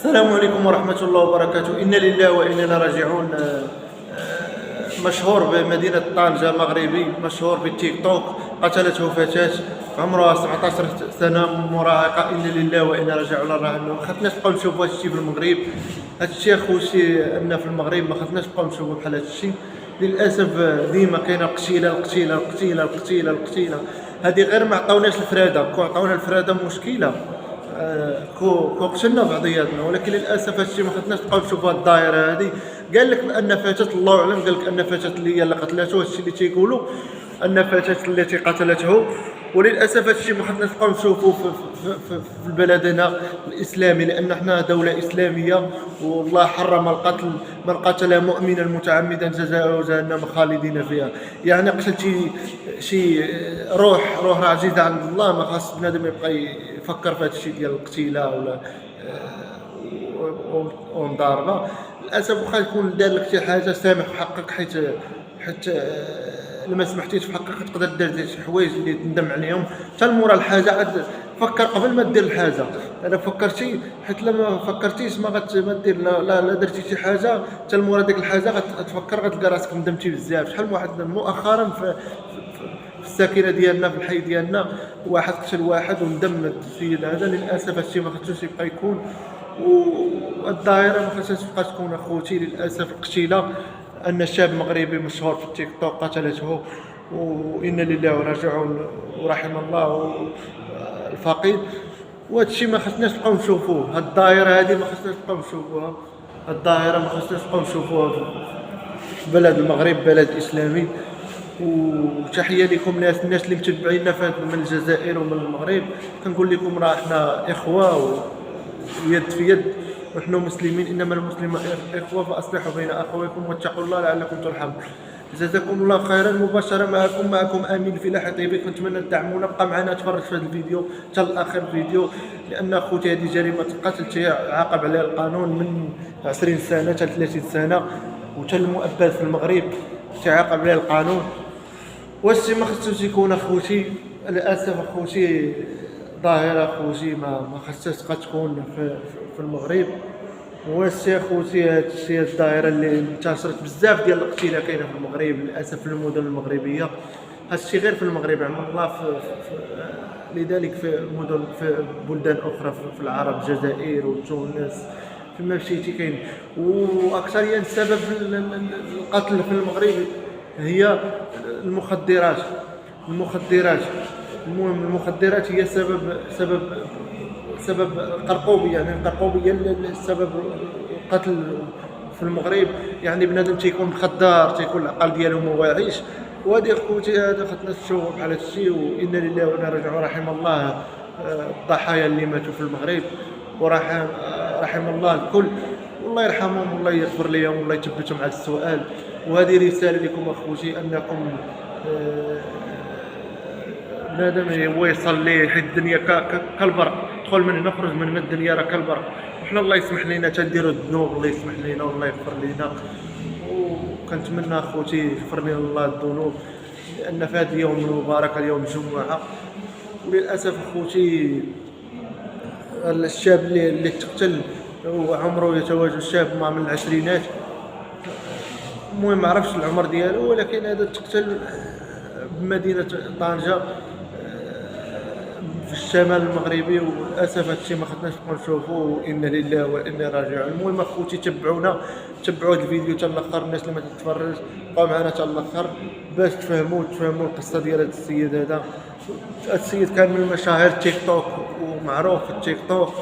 السلام عليكم ورحمة الله وبركاته. إنا لله وإنا راجعون. مشهور بمدينة طنجة، مغربي مشهور بالتيك توك، قتلته فتاة عمرها 17 سنة مراهقة. إنا لله وإنا راجعون. راه ما خصناش نبقاو نشوفوا هذا الشيء في المغرب. هذا الشيء اخوتي أن في المغرب ما خصناش نبقاو نشوفوا بحال هذا الشيء. للأسف ديما كاينة القتيلة. هذه غير ما عطاوناش الفرادة، كون عطاونا الفرادة مشكلة. كو قتلنا بعضياتنا، ولكن للاسف هادشي ما خصناش نبقاو نشوفوا هاد الدائره هادي. قال لك بان فتاه، الله اعلم، قال لك ان فتاه اللي هي اللي قتلته، هادشي اللي تيقولوا ان فتاه التي قتلته. وللاسف هادشي ما خصناش نبقاو نشوفوا في بلدنا الاسلامي، لان حنا دوله اسلاميه والله حرم القتل. من قتل مؤمنا متعمدا جزاؤه جهنم خالدين فيها. يعني قتلتي شي روح راه عزيزه عند الله، ما خاص بنادم يبقى يفكر في هذا الشيء ديال القتيله ولا ومضاربه. للاسف واخا يكون دار لك شي حاجه سامح في حقك، حيت لما سمحتيش في حقك تقدر دير شي حوايج اللي تندم عليهم حتى مورا الحاجه. عاد فكر قبل ما دير الحاجه. الا فكرتي، حيت لما فكرتيش ما دير لا درتي شي حاجه حتى مورا ديك الحاجه غتفكر، غتلقى راسك ندمتي بزاف. شحال من واحد مؤخرا في الساكنه ديالنا في الحي ديالنا، واحد قتل واحد وندم السيد هذا. للاسف هادشي ما خصوش يبقى يكون، والدائره ما خصهاش تبقى تكون اخوتي. للاسف القتيله ان شاب مغربي مشهور في التيك توك قتلته، وانا لله وراجعون، ورحم الله الفقيد. وهذا الشيء ما خصناش نبقاو نشوفوه. هاد الدائره هذه ما خصناش نبقاو نشوفوها. هاد الدائره ما خصناش نبقاو نشوفوها في بلد المغرب، بلد اسلامي. وتحيه لكم الناس اللي متبعينا من الجزائر ومن المغرب. كنقول لكم راه احنا اخوه ويد في يد، ونحن مسلمين، انما المسلمون اخوه فاصلحوا بين اخويكم واتقوا الله لعلكم ترحمون. جزاكم الله خيرا. مباشره معكم امين الفلاحي طيبي. كنتمنى تدعمونا، بقى معنا تفرج في هذا الفيديو حتى الاخر الفيديو، لان اخوتي هذه جريمه القتل تعاقب عليها القانون من 20 سنه حتى 30 سنه، وحتى المؤبد في المغرب تعاقب عليه القانون. وهادشي ما خصوش يكون اخوتي. للاسف اخوتي ظاهره اخوتي ما خصهاش تبقى تكون في المغرب. وهادشي اخوتي، هادشي الظاهره اللي انتشرت بزاف ديال القتيله كاينه في المغرب للاسف في المدن المغربيه. هادشي غير في المغرب، عم الله لذلك في مدن، في بلدان اخرى في العرب، الجزائر وتونس، فيما مشيتي كاين. واكثريا السبب القتل في المغرب هي المخدرات. المهم المخدرات هي سبب القرقوبيه. يعني القرقوبيه السبب القتل في المغرب. يعني بنادم تيكون مخدر، تيكون العقل ديالو ما واعيش. وهذه اخوتي هذا خصنا نشوفوا بحال هذا الشيء. وانا لله وانا راجعون. رحم الله الضحايا اللي ماتوا في المغرب، ورحم الله الكل، والله يرحمهم والله يغفر لهم والله يثبتهم على السؤال. وهذه رساله لكم اخوتي، انكم بنادم هو يصلي حيت الدنيا كالبرق، دخل من هنا خرج من هنا، الدنيا راه كالبرق. وحنا الله يسمح لنا تنديروا الذنوب، الله يسمح لنا والله يغفر لنا. وكنتمنى اخوتي يغفر لنا الله الذنوب، لان في هذا اليوم المبارك، اليوم الجمعه. وللاسف اخوتي الشاب اللي تقتل هو عمره يتواجد شاب من العشرينات. المهم ما عرفتش العمر ديالو، ولكن هذا تقتل بمدينه طنجه في الشمال المغربي. وللاسف هادشي ما خصناش نبقاو نشوفوه. انا لله وانا راجعون. المهم اخوتي تبعوا هذا الفيديو حتى الاخر. الناس اللي ما تتفرج بقاو معنا حتى الاخر باش تفهموا القصه ديال هذا السيد هذا. السيد كان من مشاهير تيك توك، ومعروف في التيك توك،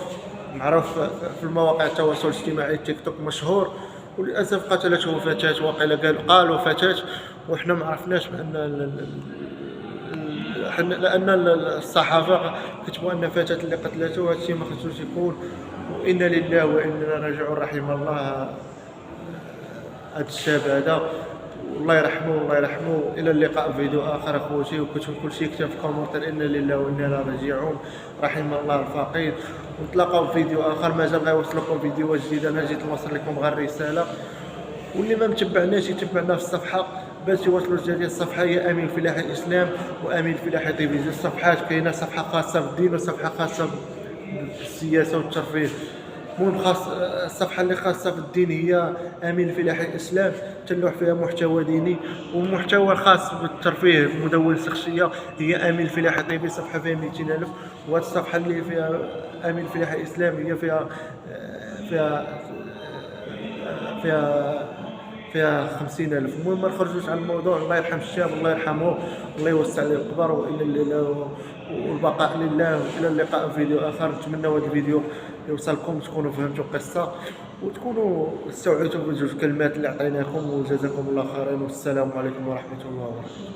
معروف في المواقع التواصل الاجتماعي. التيك توك مشهور. وللاسف قتلته فتاه، وقيل قالوا فتاه، وحنا ما عرفناش لان الصحافه كتبوا ان فتاه اللي قتلته. هادشي ما خصوش يكون. وانا لله وانا راجعون. رحم الله هذا الشاب هذا، والله يرحمه. الى اللقاء في فيديو اخر اخوتي. وكتب كل شيء كتب في كومنتير. انا لله وانا راجعون. رحم الله الفقيد. ونتلاقاو في فيديو اخر. مازال غيوصلكم فيديوهات جديده. انا جيت نوصل لكم غير رساله. واللي ما متبعناش يتبعنا في الصفحه باش يوصلوا الجديد. الصفحه هي امين الفلاحي الاسلام وامين الفلاحي طيبي. زوج صفحات، كاينه صفحه خاصه بالدين وصفحه خاصه بالسياسه والترفيه. المهم خاص الصفحه اللي خاصه في الدين هي امين الفلاحي الاسلام، تلوح فيها محتوى ديني ومحتوى خاص بالترفيه مدون شخصيه هي امين الفلاحي طيبي، صفحه فيها 200,000. وهاد الصفحه اللي فيها امين الفلاحي الاسلام هي فيها فيها فيها 50,000. المهم ما نخرجوش على الموضوع. الله يرحم الشاب، الله يرحمه، الله يوسع عليه القبر، والبقاء لله. الى اللقاء في فيديو اخر. نتمنى هذا الفيديو يوصلكم، تكونوا فهمتوا القصه وتكونوا استوعبتوا بجوج كلمات اللي عطيناكم، وجزاكم الله خيرا، والسلام عليكم ورحمه الله وبركاته.